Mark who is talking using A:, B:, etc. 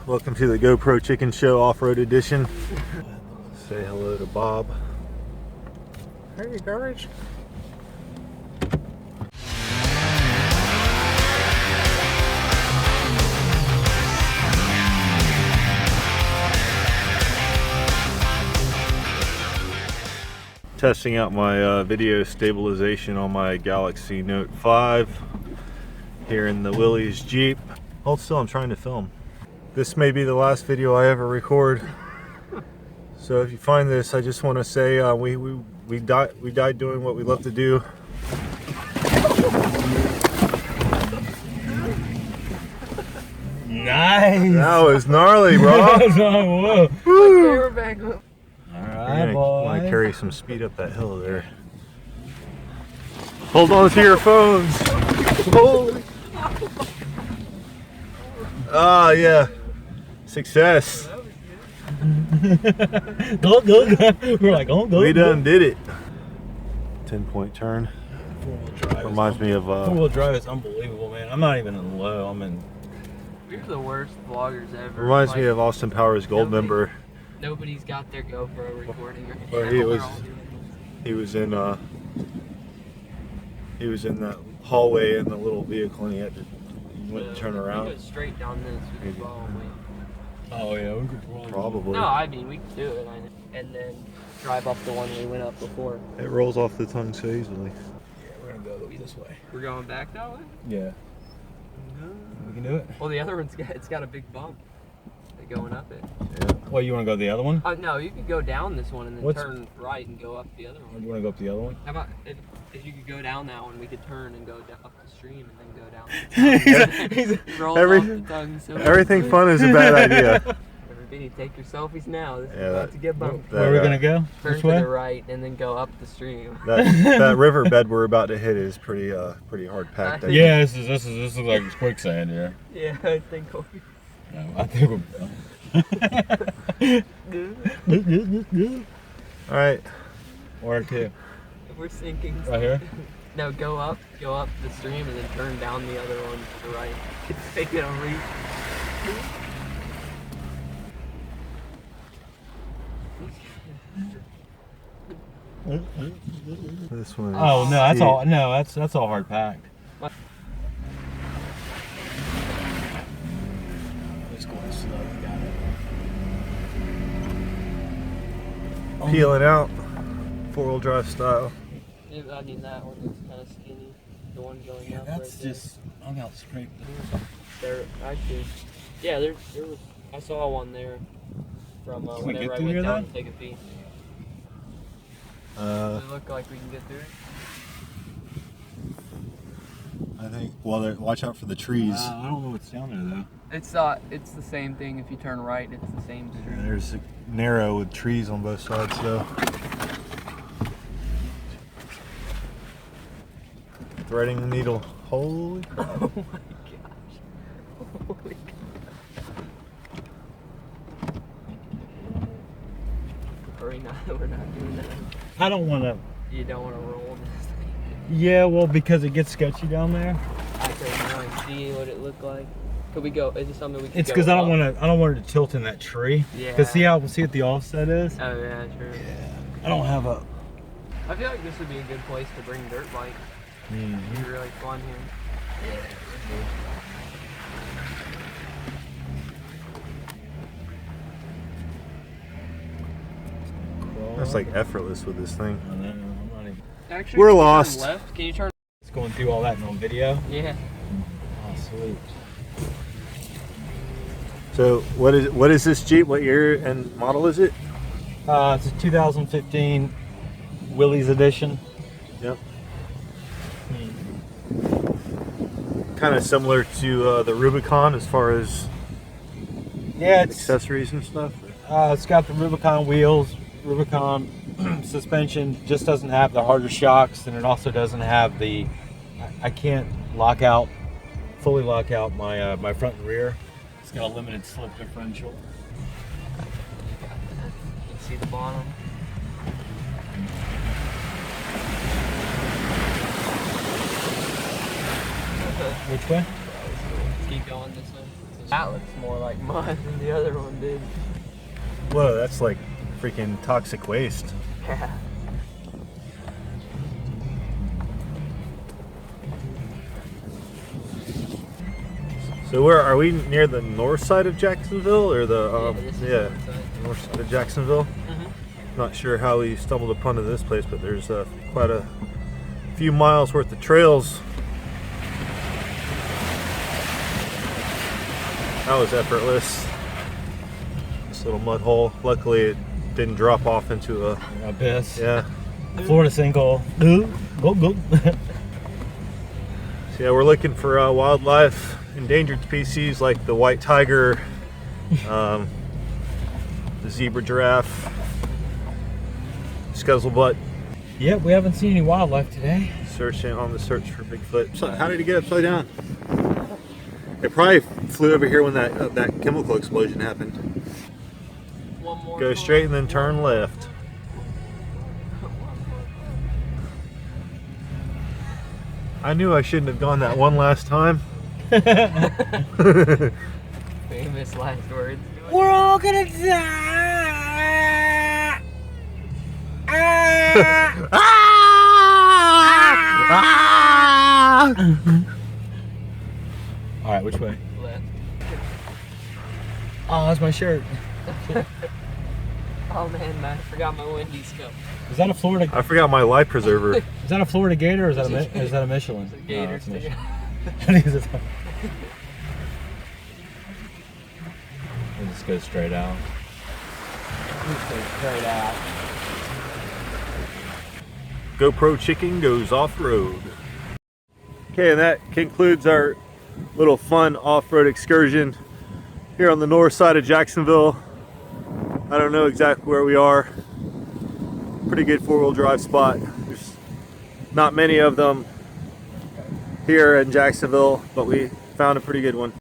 A: Welcome to the GoProChicken Show Off-Road Edition. Say hello to Bob. Hey guys. Testing out my video stabilization on my Galaxy Note 5 here in the Willys Jeep. Hold still, I'm trying to film. This may be the last video I ever record. So if you find this, I just want to say we died doing what we love to do.
B: Nice!
A: That was gnarly, bro.
B: Whoa.
A: Woo.
B: Alright, boy.
A: Want to carry some speed up that hill there. Hold on to your phones. Holy. Ah, yeah. Success.
B: Go. We're like, go.
A: We done did it. 10-point turn.
B: Four-wheel drive.
A: Reminds me of
B: four-wheel drive is unbelievable, man. I'm not even in low. I'm in.
C: We're the worst vloggers ever.
A: Reminds me of Austin Powers Gold Member.
C: Nobody's got their GoPro recording right
A: Well,
C: now.
A: he was in that hallway in the little vehicle, and he went to turn around.
C: We go straight down this. We could follow me.
B: Oh yeah, we could
A: Probably.
C: No, I mean we could do it, and then drive up the one we went up before.
A: It rolls off the tongue so easily.
B: Yeah, we're gonna go this way.
C: We're going back that way.
B: Yeah. We can do it.
C: Well, the other one's got a big bump. They're going up it.
A: Yeah.
B: Well, you want to go the other one?
C: No, you could go down this one and then
B: What's-
C: turn right and go up the other
B: Or
C: one.
B: do you want to go up the other one?
C: How about if you could go down that one, we could turn and go up the stream and then go down. Roll off the tongue so
A: Everything fun is a bad idea.
C: Everybody take your selfies now. This is
A: Yeah,
C: about to get bumped.
B: Where are we gonna go?
C: Turn
B: This
C: to
B: way?
C: the right and then go up the stream.
A: That riverbed we're about to hit is pretty hard packed. I think.
B: Yeah, this is like quicksand here.
C: Yeah, I think we'll be
B: No, I think
C: good.
A: All right.
B: Where to?
C: We're sinking.
B: Right here?
C: No, go up the stream and then turn down the other one to the right. Take it on reach.
A: This one.
B: Oh no, that's
A: steep.
B: all. No, that's all hard packed. It's going slow. You got it.
A: Peeling out, 4-wheel drive style.
C: Yeah, I mean that one is kind of skinny. The one going
B: Yeah,
C: up.
B: that's
C: right
B: just hung out straight.
C: there. Actually, yeah, there was. I saw one there from
B: Can we
C: whenever
B: get
C: I
B: through
C: went
B: here,
C: down
B: then?
C: to take a pee. Does it look like we can get through it?
A: I think. Well, watch out for the trees.
B: I don't know what's down there though.
C: It's the same thing. If you turn right, it's the same street.
A: There's a narrow with trees on both sides, though. Threading the needle. Holy crap.
C: Oh my gosh! Holy God. We're not doing that.
B: I don't want to.
C: You don't want to roll this thing.
B: Yeah, well, because it gets sketchy down there.
C: I don't know. See what it looked like. Could we go? Is it something we can?
B: It's
C: go
B: because I don't
C: up?
B: want to. I don't want it to tilt in that tree.
C: Yeah.
B: Because see what the offset is.
C: Oh yeah, true.
B: I don't have a.
C: I feel like this would be a good place to bring dirt bike. It'd be really fun here.
A: That's like effortless with this thing.
B: I know, I'm not even.
C: Actually,
A: We're
C: can you turn
A: lost.
C: Left? Can you turn?
B: It's going through all that on video.
C: Yeah.
B: Oh, sweet.
A: So what is this Jeep? What year and model is it?
B: It's a 2015 Willys edition.
A: Yep. Kind of similar to the Rubicon as far as
B: Yeah, it's
A: accessories and stuff.
B: it's got the Rubicon wheels, Rubicon suspension. Just doesn't have the harder shocks, and it also doesn't have the. I can't fully lock out my my front and rear. It's got a limited slip differential.
C: You can see the bottom.
B: Which way?
C: Keep going this way. That looks more like mud than the other one did.
A: Whoa, that's like freaking toxic waste.
C: Yeah.
A: So where are we, near the north side of Jacksonville or the
C: this is
A: yeah,
C: the north side.
A: north side of Jacksonville?
C: Mm-hmm.
A: Not sure how we stumbled upon this place, but there's quite a few miles worth of trails. That was effortless. This little mud hole. Luckily, it didn't drop off into a
B: Abyss.
A: yeah.
B: Florida sinkhole. Go.
A: So yeah, we're looking for wildlife, endangered species like the white tiger, the zebra giraffe, scuzzlebutt.
B: Yep, we haven't seen any wildlife today.
A: Searching on the search for Bigfoot. So how did he get upside down? It probably flew over here when that chemical explosion happened.
C: One more.
A: Go straight and then turn left. I knew I shouldn't have gone that one last time.
C: Famous last words.
B: We're all gonna die. All right, which way?
C: Left.
B: Oh, that's my shirt.
C: Oh man, I forgot my windy scope.
B: Is that a Florida?
A: I forgot my life preserver.
B: Is that a Florida Gator or is that a Michelin?
C: It's a gator.
B: No, it's a
C: stick.
B: Michelin. We'll just go straight out.
C: Just go straight out.
A: GoProChicken goes off-road. Okay, and that concludes our little fun off-road excursion here on the north side of Jacksonville. I don't know exactly where we are. Pretty good four-wheel drive spot. There's not many of them here in Jacksonville, but we found a pretty good one.